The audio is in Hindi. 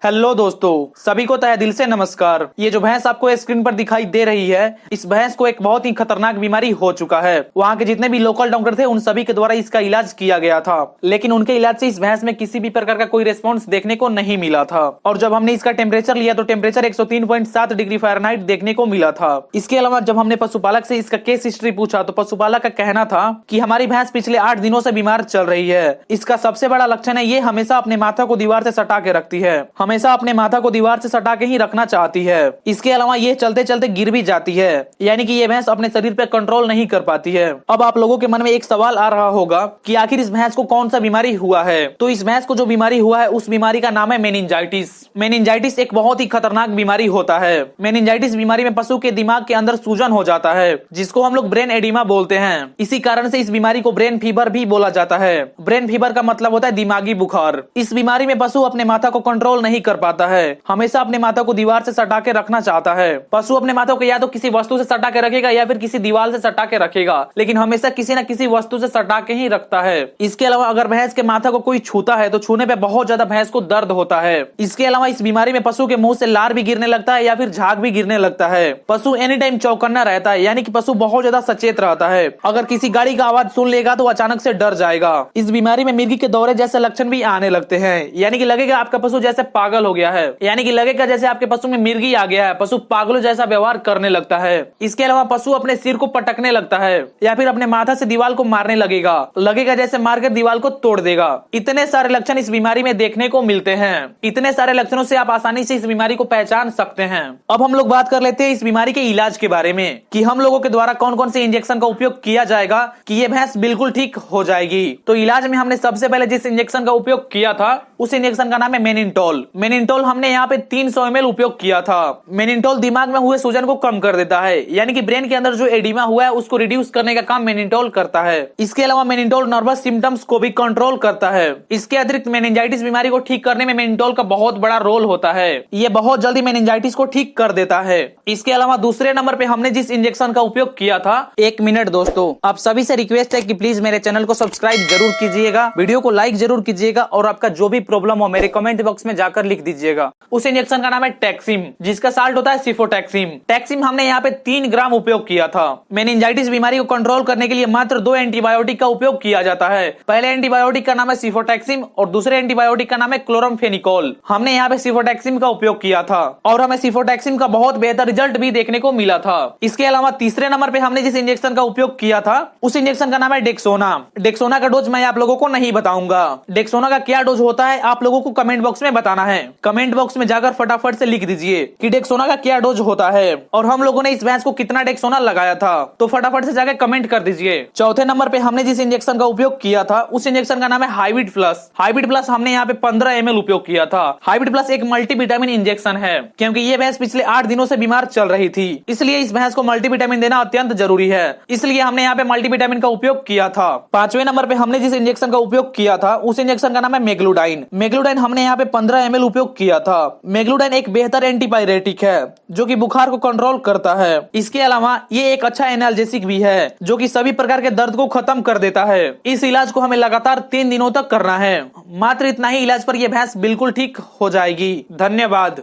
हेलो दोस्तों, सभी को तहे दिल से नमस्कार। ये जो भैंस आपको स्क्रीन पर दिखाई दे रही है, इस भैंस को एक बहुत ही खतरनाक बीमारी हो चुका है। वहाँ के जितने भी लोकल डॉक्टर थे उन सभी के द्वारा इसका इलाज किया गया था, लेकिन उनके इलाज से इस भैंस में किसी भी प्रकार का कोई रिस्पॉन्स देखने को नहीं मिला था। और जब हमने इसका टेम्परेचर लिया तो टेम्परेचर 103.7 डिग्री फ़ारेनहाइट देखने को मिला था। इसके अलावा जब हमने पशुपालक से इसका केस हिस्ट्री पूछा तो पशुपालक का कहना था कि हमारी भैंस पिछले 8 दिनों से बीमार चल रही है। इसका सबसे बड़ा लक्षण है ये हमेशा अपने माथा को दीवार से सटा के रखती है, हमेशा अपने माथा को दीवार से सटा के ही रखना चाहती है। इसके अलावा ये चलते चलते गिर भी जाती है, यानी कि ये भैंस अपने शरीर पे कंट्रोल नहीं कर पाती है। अब आप लोगों के मन में एक सवाल आ रहा होगा कि आखिर इस भैंस को कौन सा बीमारी हुआ है। तो इस भैंस को जो बीमारी हुआ है उस बीमारी का नाम है मेनिंजाइटिस। मेनिंजाइटिस एक बहुत ही खतरनाक बीमारी होता है। मेनिंजाइटिस बीमारी में पशु के दिमाग के अंदर सूजन हो जाता है, जिसको हम लोग ब्रेन एडिमा बोलते हैं। इसी कारण से इस बीमारी को ब्रेन फीवर भी बोला जाता है। ब्रेन फीवर का मतलब होता है दिमागी बुखार। इस बीमारी में पशु अपने माथा को कंट्रोल नहीं कर पाता है, हमेशा अपने माथा को दीवार से सटा के रखना चाहता है। पशु अपने माथा को या तो किसी वस्तु से सटा के रखेगा या फिर किसी दीवार से सटा के रखेगा, लेकिन हमेशा किसी न किसी वस्तु से सटा के ही रखता है। इसके अलावा अगर भैंस के माथा को कोई छूता है तो छूने पे बहुत ज्यादा भैंस को दर्द होता है। इसके अलावा इस बीमारी में पशु के मुंह से लार भी गिरने लगता है या फिर झाग भी गिरने लगता है। पशु एनी टाइम चौकन्ना रहता है, यानी कि पशु बहुत ज्यादा सचेत रहता है। अगर किसी गाड़ी का आवाज सुन लेगा तो अचानक से डर जाएगा। इस बीमारी में मिर्गी के दौरे जैसे लक्षण भी आने लगते हैं, यानी कि लगेगा आपका पशु जैसे पागल हो गया है, यानी कि लगेगा जैसे आपके पशु में मिर्गी आ गया है। पशु पागलों जैसा व्यवहार करने लगता है। इसके अलावा पशु अपने सिर को पटकने लगता है या फिर अपने माथा से दीवार को मारने लगेगा जैसे मारकर दीवार को तोड़ देगा। इतने सारे लक्षण इस बीमारी में देखने को मिलते हैं। इतने सारे लक्षणों से आप आसानी से इस बीमारी को पहचान सकते हैं। अब हम लोग बात कर लेते हैं इस बीमारी के इलाज के बारे में, कि हम लोगों के द्वारा कौन कौन से इंजेक्शन का उपयोग किया जाएगा कि ये भैंस बिल्कुल ठीक हो जाएगी। तो इलाज में हमने सबसे पहले जिस इंजेक्शन का उपयोग किया था उस इंजेक्शन का नाम है मेनिनटोल। मेनिनटोल हमने यहाँ पे 300 ml उपयोग किया था। मेनिनटोल दिमाग में हुए सूजन को कम कर देता है, यानी कि ब्रेन के अंदर जो एडिमा हुआ है उसको रिड्यूस करने का काम मेनिनटोल करता है। इसके अलावा मेनिनटोल नर्वस सिम्टम्स को भी कंट्रोल करता है। इसके अतिरिक्त मेनिंजाइटिस बीमारी को ठीक करने में मेनिनटोल का बहुत बड़ा रोल होता है। ये बहुत जल्दी मेनिंजाइटिस को ठीक कर देता है। इसके अलावा दूसरे नंबर पे हमने जिस इंजेक्शन का उपयोग किया था, 1 मिनट दोस्तों, आप सभी से रिक्वेस्ट है कि प्लीज मेरे चैनल को सब्सक्राइब जरूर कीजिएगा, वीडियो को लाइक जरूर कीजिएगा और आपका जो भी प्रॉब्लम हो मेरे कमेंट बॉक्स में जाकर लिख दीजिएगा। उस इंजेक्शन का नाम है टैक्सिम, जिसका साल्ट होता है सिफोटैक्सिम। टैक्सिम हमने यहाँ पे 3 ग्राम उपयोग किया था। मेनिंजाइटिस बीमारी को कंट्रोल करने के लिए मात्र 2 एंटीबायोटिक का उपयोग किया जाता है। पहले एंटीबायोटिक का नाम है सिफोटैक्सिम और दूसरे एंटीबायोटिक का नाम है क्लोरामफेनिकोल। हमने यहाँ पे सिफोटैक्सिम का उपयोग किया था और हमें सिफोटैक्सिम का बहुत बेहतर रिजल्ट भी देखने को मिला था। इसके अलावा तीसरे नंबर पे हमने जिस इंजेक्शन का उपयोग किया था उस इंजेक्शन का नाम है डेक्सोना। डेक्सोना का डोज मैं आप लोगों को नहीं बताऊंगा। डेक्सोना का क्या डोज होता है आप लोगों को कमेंट बॉक्स में बताना है। कमेंट बॉक्स में जाकर फटाफट से लिख दीजिए कि डेक्सोना का क्या डोज होता है और हम लोगों ने इस भैंस को कितना डेक्सोना लगाया था, तो फटाफट से जाकर कमेंट कर दीजिए। चौथे नंबर पे हमने जिस इंजेक्शन का उपयोग किया था उस इंजेक्शन का नाम है हाइब्रिड प्लस। हाइब्रिड प्लस हमने यहाँ पे 15 ml उपयोग किया था। हाइब्रिड प्लस एक मल्टीविटामिन इंजेक्शन है, क्योंकि ये भैंस पिछले 8 दिनों से बीमार चल रही थी, इसलिए इस भैंस को मल्टीविटामिन देना अत्यंत जरूरी है। इसलिए हमने यहाँ पे मल्टीविटामिन का उपयोग किया था। 5वें नंबर पे हमने जिस इंजेक्शन का उपयोग किया था उस इंजेक्शन का नाम है मेग्लूडाइन। मेग्लूडाइन हमने यहाँ पे 15 ml उपयोग किया था। मेग्लूडाइन एक बेहतर एंटीपायरेटिक है जो कि बुखार को कंट्रोल करता है। इसके अलावा ये एक अच्छा एनाल्जेसिक भी है जो कि सभी प्रकार के दर्द को खत्म कर देता है। इस इलाज को हमें लगातार 3 दिनों तक करना है। मात्र इतना ही इलाज पर यह भैंस बिल्कुल ठीक हो जाएगी। धन्यवाद।